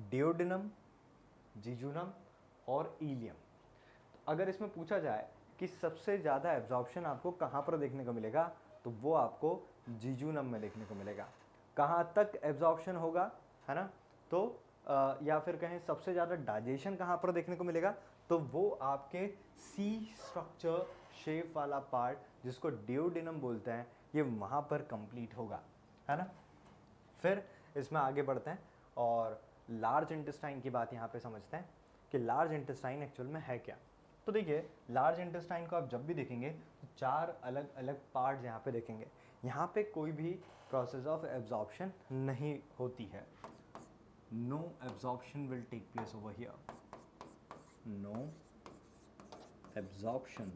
डियोडिनम, जिजुनम और इलियम। तो अगर इसमें पूछा जाए कि सबसे ज़्यादा एब्जॉर्प्शन आपको कहाँ पर देखने को मिलेगा, तो वो आपको जिजुनम में देखने को मिलेगा। कहाँ तक एब्जॉर्प्शन होगा, है ना, तो या फिर कहें सबसे ज़्यादा डाइजेशन कहाँ पर देखने को मिलेगा, तो वो आपके सी स्ट्रक्चर शेप वाला पार्ट जिसको डियोडिनम बोलते हैं, ये वहाँ पर कंप्लीट होगा, है ना। फिर इसमें आगे बढ़ते हैं और लार्ज इंटेस्टाइन की बात यहाँ पे समझते हैं कि लार्ज इंटेस्टाइन एक्चुअल में है क्या। तो देखिए लार्ज इंटेस्टाइन को आप जब भी देखेंगे तो 4 अलग अलग पार्ट्स यहाँ पे देखेंगे। यहाँ पे कोई भी प्रोसेस ऑफ एब्जॉर्प्शन नहीं होती है, no absorption will take place over here, no absorption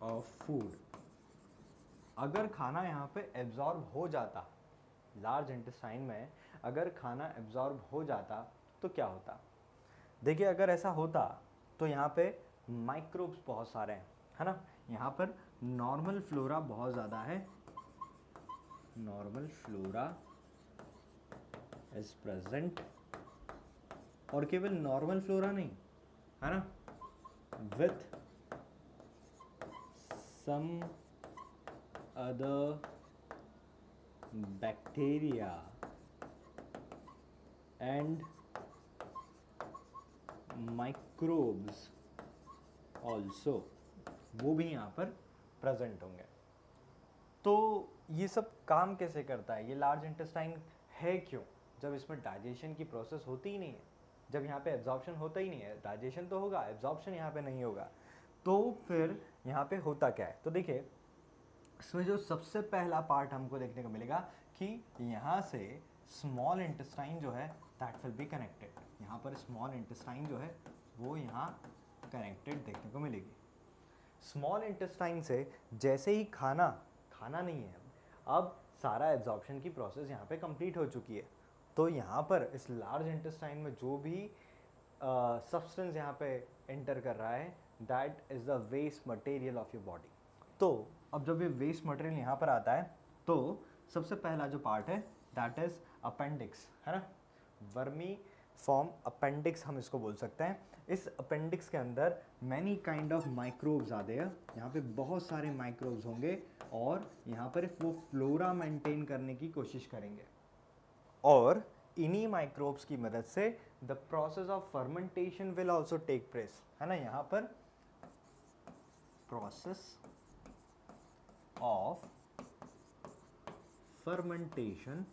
of food. अगर खाना यहाँ पे एब्जॉर्ब हो जाता, लार्ज इंटेस्टाइन में अगर खाना एब्जॉर्ब हो जाता तो क्या होता? देखिए अगर ऐसा होता तो यहाँ पे माइक्रोब्स बहुत सारे हैं, है ना। यहाँ पर नॉर्मल फ्लोरा बहुत ज़्यादा है, नॉर्मल फ्लोरा इज प्रेजेंट, और केवल नॉर्मल फ्लोरा नहीं, है ना, with some other bacteria and microbes also, वो भी यहाँ पर प्रेजेंट होंगे। तो ये सब काम कैसे करता है? ये लार्ज इंटेस्टाइन है क्यों? जब इसमें डाइजेशन की प्रोसेस होती ही नहीं है, जब यहाँ पे एब्जॉर्प्शन होता ही नहीं है, डाइजेशन तो होगा, एब्जॉर्प्शन यहाँ पे नहीं होगा, तो फिर यहाँ पे होता क्या है? तो देखिए इसमें जो सबसे पहला पार्ट हमको देखने को मिलेगा कि यहाँ से स्मॉल इंटेस्टाइन जो है दैट विल बी कनेक्टेड। यहाँ पर स्मॉल इंटेस्टाइन जो है वो यहाँ कनेक्टेड देखने को मिलेगी। स्मॉल इंटेस्टाइन से जैसे ही खाना नहीं है, अब सारा एब्जॉर्प्शन की प्रोसेस यहाँ पे कंप्लीट हो चुकी है, तो यहाँ पर इस लार्ज इंटेस्टाइन में जो भी सब्सटेंस यहाँ पे एंटर कर रहा है that is the waste material of your body. तो अब जब ये वेस्ट मटेरियल यहाँ पर आता है तो सबसे पहला जो पार्ट है दैट इज़ अपेंडिक्स, है ना, वर्मी फॉर्म अपेंडिक्स हम इसको बोल सकते हैं। इस अपेंडिक्स के अंदर मैनी काइंड ऑफ माइक्रोब्स आते हैं, यहाँ पे बहुत सारे माइक्रोब्स होंगे और यहाँ पर वो फ्लोरा मेंटेन करने की कोशिश करेंगे, और इन्हीं माइक्रोब्स की मदद से the process of fermentation will also take place, है ना। यहाँ पर प्रोसेस ऑफ फर्मेंटेशन,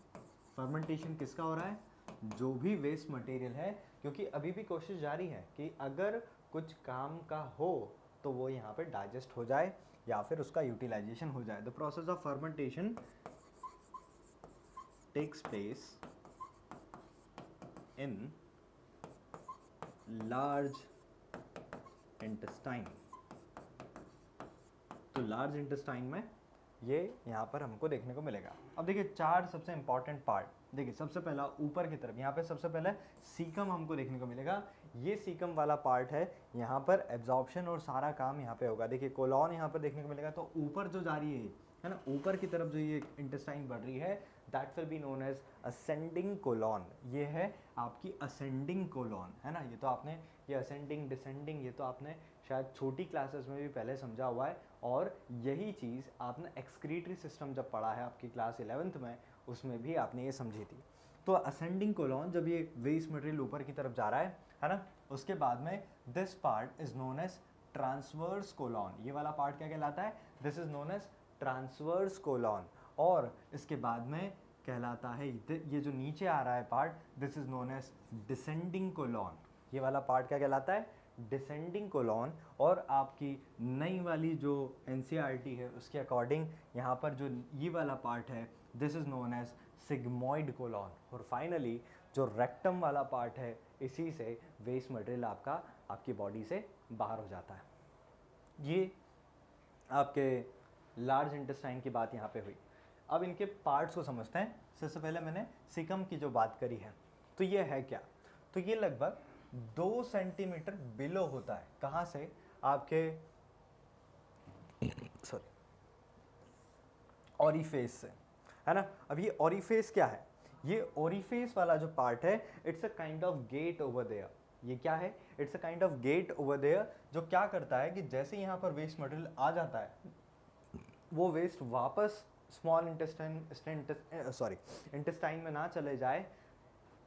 फर्मेंटेशन किसका हो रहा है? जो भी वेस्ट मटेरियल है, क्योंकि अभी भी कोशिश जारी है कि अगर कुछ काम का हो तो वो यहाँ पे डाइजेस्ट हो जाए या फिर उसका यूटिलाइजेशन हो जाए। The process of fermentation takes place in large intestine. तो लार्ज इंटेस्टाइन में ये यहाँ पर हमको देखने को मिलेगा। अब देखिए चार सबसे इंपॉर्टेंट पार्ट, देखिए सबसे पहला ऊपर की तरफ यहाँ पे सबसे पहले सीकम हमको देखने को मिलेगा। ये सीकम वाला पार्ट है, यहाँ पर एब्जॉर्प्शन और सारा काम यहाँ पे होगा। देखिए कोलॉन यहाँ पर देखने को मिलेगा, तो ऊपर जो जा रही है ना, ऊपर की तरफ जो ये इंटेस्टाइन बढ़ रही है, that will be known as ascending colon. ये है आपकी असेंडिंग कोलॉन, है ना। ये तो आपने ये असेंडिंग डिसेंडिंग ये तो आपने शायद छोटी क्लासेस में भी पहले समझा हुआ है, और यही चीज़ आपने एक्सक्रीटरी सिस्टम जब पढ़ा है आपकी क्लास 11th में, उसमें भी आपने ये समझी थी। तो असेंडिंग कोलॉन, जब ये वेस्ट मटेरियल ऊपर की तरफ जा रहा है ना, उसके बाद में this part is known as transverse colon. ये वाला पार्ट क्या कहलाता है? This is known as transverse colon. और इसके बाद में कहलाता है ये जो नीचे आ रहा है part, this is known as descending colon. ये वाला पार्ट क्या कहलाता है? Descending colon. और आपकी नई वाली जो एनसीईआरटी है उसके अकॉर्डिंग यहाँ पर जो ये वाला पार्ट है, this is known as sigmoid colon. और फाइनली जो रेक्टम वाला पार्ट है, इसी से वेस्ट मटेरियल आपका आपकी बॉडी से बाहर हो जाता है। ये आपके लार्ज इंटेस्टाइन की बात यहाँ पे हुई। अब इनके पार्ट्स को समझते हैं। सबसे पहले मैंने सिकम की जो बात करी है, तो ये है क्या? तो ये लगभग 2 सेंटीमीटर बिलो होता है। कहाँ से? आपके सॉरी ऑरिफेस से, है ना। अब ये ऑरिफेस क्या है? ये ऑरिफेस वाला जो पार्ट है, it's a kind of gate over there. ये क्या है? It's a kind of gate over there, जो क्या करता है कि जैसे यहाँ पर वेस्ट मटेरियल आ जाता है, वो वेस्ट वापस स्मॉल इंटेस्टाइन में ना चले जाए।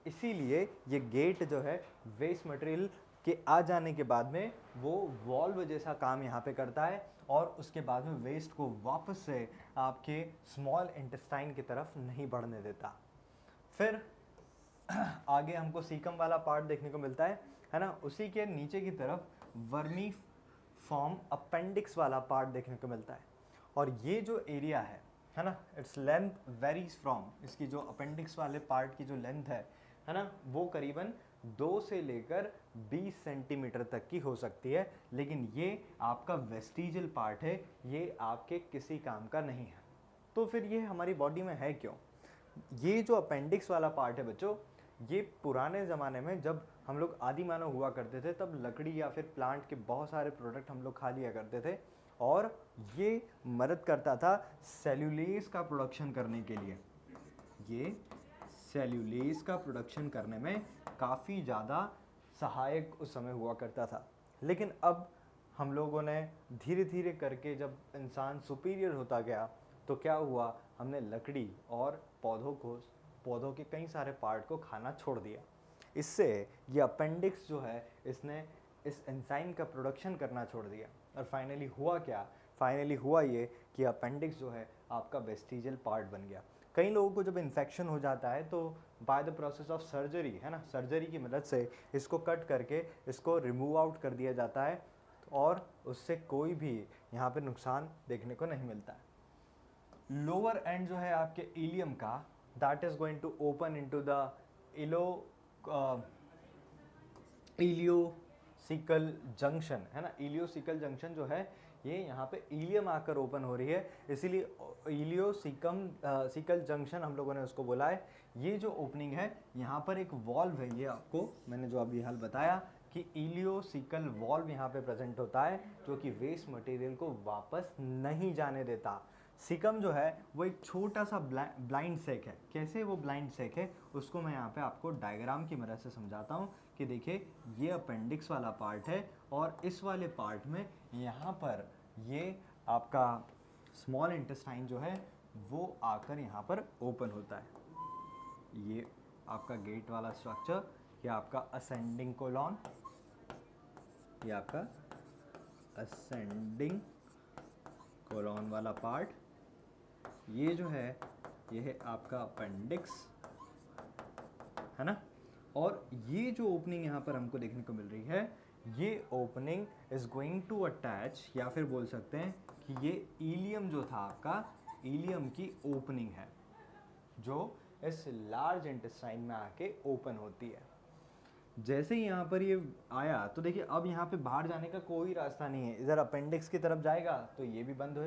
इसीलिए ये गेट जो है वेस्ट मटेरियल के आ जाने के बाद में वो वॉल्व जैसा काम यहाँ पे करता है, और उसके बाद में वेस्ट को वापस से आपके स्मॉल इंटेस्टाइन की तरफ नहीं बढ़ने देता। फिर आगे हमको सीकम वाला पार्ट देखने को मिलता है ना। उसी के नीचे की तरफ वर्मी फॉर्म अपेंडिक्स वाला पार्ट देखने को मिलता है। और ये जो एरिया है ना, इट्स लेंथ वेरीज फ्रॉम, इसकी जो अपेंडिक्स वाले पार्ट की जो लेंथ है ना, वो करीबन 2 से लेकर 20 सेंटीमीटर तक की हो सकती है। लेकिन ये आपका वेस्टिजियल पार्ट है, ये आपके किसी काम का नहीं है। तो फिर ये हमारी बॉडी में है क्यों? ये जो अपेंडिक्स वाला पार्ट है बच्चों, ये पुराने ज़माने में जब हम लोग आदि मानव हुआ करते थे, तब लकड़ी या फिर प्लांट के बहुत सारे प्रोडक्ट हम लोग खा लिया करते थे, और ये मदद करता था सेल्यूलेज का प्रोडक्शन करने के लिए। ये सेल्यूलेज का प्रोडक्शन करने में काफ़ी ज़्यादा सहायक उस समय हुआ करता था। लेकिन अब हम लोगों ने धीरे धीरे करके जब इंसान सुपीरियर होता गया, तो क्या हुआ, हमने लकड़ी और पौधों के कई सारे पार्ट को खाना छोड़ दिया। इससे ये अपेंडिक्स जो है, इसने इस एंजाइम का प्रोडक्शन करना छोड़ दिया। और फाइनली हुआ क्या? फाइनली हुआ ये कि अपेंडिक्स जो है आपका वेस्टिजियल पार्ट बन गया। कई लोगों को जब इन्फेक्शन हो जाता है, तो by the process of surgery, है ना, सर्जरी की मदद से इसको कट करके इसको रिमूव आउट कर दिया जाता है, और उससे कोई भी यहाँ पे नुकसान देखने को नहीं मिलता है। लोअर एंड जो है आपके इलियम का, that is going to open into the ileocecal junction, है ना। इलियोसिकल जंक्शन जो है, ये यहाँ पे इलियम आकर ओपन हो रही है, इसीलिए इलियोसिकल जंक्शन हम लोगों ने उसको बोला है। ये जो ओपनिंग है, यहाँ पर एक वॉल्व है, ये आपको मैंने जो अभी हाल बताया कि इलियोसिकल वॉल्व यहाँ पे प्रेजेंट होता है, जो कि वेस्ट मटेरियल को वापस नहीं जाने देता। सिकम जो है वो एक छोटा सा ब्लाइंड सेक है। कैसे वो ब्लाइंड सेक है, उसको मैं यहाँ पे आपको डायग्राम की मदद से समझाता हूँ कि देखिए ये अपेंडिक्स वाला पार्ट है, और इस वाले पार्ट में यहाँ पर ये आपका स्मॉल इंटेस्टाइन जो है वो आकर यहाँ पर ओपन होता है। ये आपका गेट वाला स्ट्रक्चर, ये आपका असेंडिंग कोलॉन, ये आपका असेंडिंग कोलॉन वाला पार्ट, ये जो है ये है आपका अपेंडिक्स, है ना। और ये जो ओपनिंग यहाँ पर हमको देखने को मिल रही है, ये opening is going to attach, या फिर बोल सकते हैं कि ये इलियम जो था आपका, इलियम की ओपनिंग है, जो इस लार्ज इंटेस्टाइन में आके ओपन होती है। जैसे ही यहाँ पर ये आया, तो देखिए अब यहाँ पे बाहर जाने का कोई रास्ता नहीं है। इधर अपेंडिक्स की तरफ जाएगा तो ये भी बंद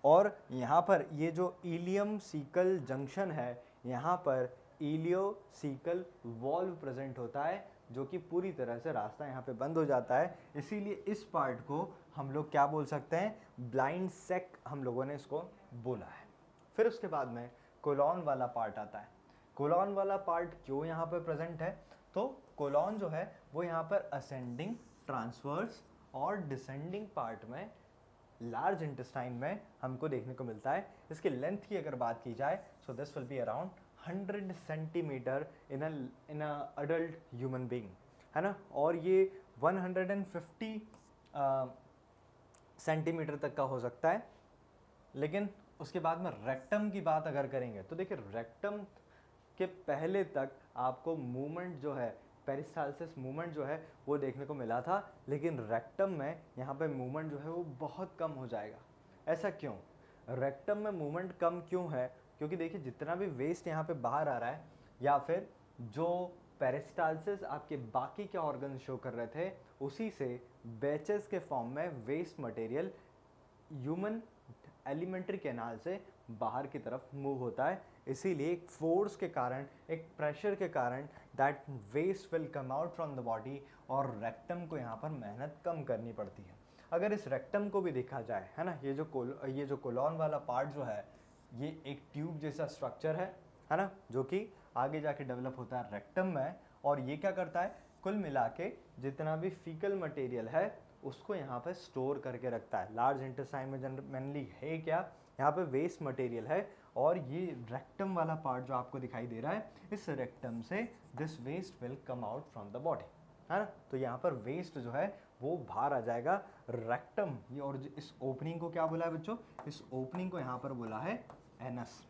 और यहाँ पर ये जो इलियम सीकल जंक्शन है, यहाँ पर इलियोसीकल वॉल्व प्रेजेंट होता है, जो कि पूरी तरह से रास्ता यहाँ पे बंद हो जाता है। इसीलिए इस पार्ट को हम लोग क्या बोल सकते हैं, ब्लाइंड सेक हम लोगों ने इसको बोला है। फिर उसके बाद में कोलॉन वाला पार्ट आता है। कोलॉन वाला पार्ट क्यों यहाँ पर प्रेजेंट है, तो कोलॉन जो है वो यहाँ पर असेंडिंग, ट्रांसवर्स और डिसेंडिंग पार्ट में लार्ज इंटेस्टाइन में हमको देखने को मिलता है। इसकी लेंथ की अगर बात की जाए, so this will be around 100 centimetre in a adult human being, है ना। और ये 150 सेंटीमीटर तक का हो सकता है। लेकिन उसके बाद में रेक्टम की बात अगर करेंगे तो देखिए, रेक्टम के पहले तक आपको मूवमेंट जो है, पेरिस्टाल्सिस मूवमेंट जो है वो देखने को मिला था, लेकिन रेक्टम में यहाँ पे मूवमेंट जो है वो बहुत कम हो जाएगा। ऐसा क्यों? रेक्टम में मूवमेंट कम क्यों है? क्योंकि देखिए, जितना भी वेस्ट यहाँ पे बाहर आ रहा है, या फिर जो पेरिस्टाल्सिस आपके बाकी के ऑर्गन शो कर रहे थे, उसी से बैचेस के फॉर्म में waste material human alimentary canal से बाहर की तरफ मूव होता है। इसीलिए एक फोर्स के कारण, एक प्रेशर के कारण that waste will come out from the body, और रेक्टम को यहाँ पर मेहनत कम करनी पड़ती है। अगर इस रेक्टम को भी देखा जाए, है ना, ये जो कोलॉन वाला पार्ट जो है, ये एक ट्यूब जैसा स्ट्रक्चर है ना, जो कि आगे जाके डेवलप होता है रेक्टम में। और ये क्या करता है, कुल मिला के जितना भी फीकल मटेरियल है उसको यहाँ पे स्टोर करके रखता है। लार्ज इंटेस्टाइन में जनरली है क्या, यहाँ पे वेस्ट मटेरियल है, और ये रेक्टम वाला पार्ट जो आपको दिखाई दे रहा है, इस रेक्टम से this waste will come out from the body, है ना। तो यहाँ पर वेस्ट जो है वो बाहर आ जाएगा रेक्टम। ये और इस ओपनिंग को क्या बोला है बच्चों, इस ओपनिंग को यहाँ पर बोला है एनस।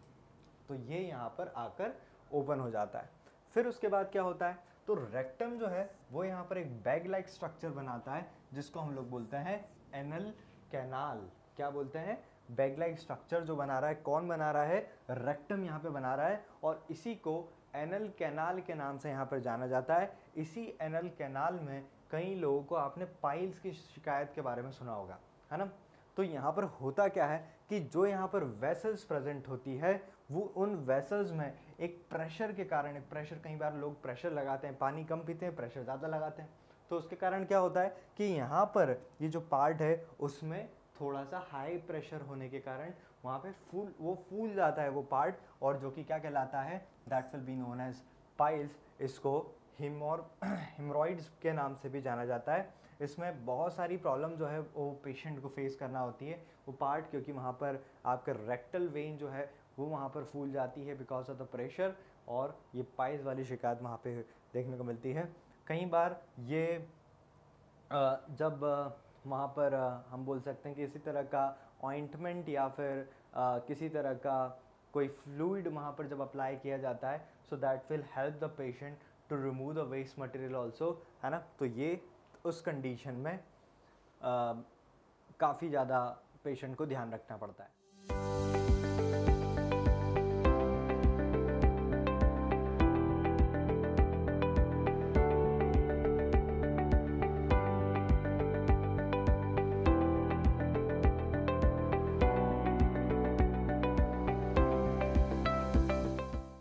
तो ये यहाँ पर आकर ओपन हो जाता है। फिर उसके बाद क्या होता है, तो रेक्टम जो है वो यहाँ पर एक बैग लाइक स्ट्रक्चर बनाता है, जिसको हम लोग बोलते हैं एनल कैनाल। क्या बोलते हैं, बैग लाइक स्ट्रक्चर जो बना रहा है, कौन बना रहा है, रेक्टम यहाँ पे बना रहा है, और इसी को एनल कैनाल के नाम से यहाँ पर जाना जाता है। इसी एनल कैनाल में कई लोगों को आपने पाइल्स की शिकायत के बारे में सुना होगा, है ना। तो यहाँ पर होता क्या है कि जो यहाँ पर वेसल्स प्रेजेंट होती है, वो उन वेसल्स में एक प्रेशर के कारण, एक प्रेशर, कई बार लोग प्रेशर लगाते हैं, पानी कम पीते हैं, प्रेशर ज़्यादा लगाते हैं, तो उसके कारण क्या होता है कि यहाँ पर ये जो पार्ट है उसमें थोड़ा सा हाई प्रेशर होने के कारण वहाँ पे फूल जाता है वो पार्ट, और जो कि क्या कहलाता है, that will be known as piles. इसको हिमोरॉइड्स के नाम से भी जाना जाता है। इसमें बहुत सारी प्रॉब्लम जो है वो पेशेंट को फेस करना होती है वो पार्ट, क्योंकि वहाँ पर आपका रेक्टल वेन जो है वो वहाँ पर फूल जाती है बिकॉज ऑफ द प्रेशर, और ये पाइल्स वाली शिकायत वहाँ पे देखने को मिलती है। कई बार ये जब वहाँ पर हम बोल सकते हैं कि इसी तरह का ऑइंटमेंट या फिर किसी तरह का कोई फ्लूइड वहाँ पर जब अप्लाई किया जाता है, so that will help the patient to remove the waste material also, है ना। तो ये उस कंडीशन में काफ़ी ज़्यादा पेशेंट को ध्यान रखना पड़ता है।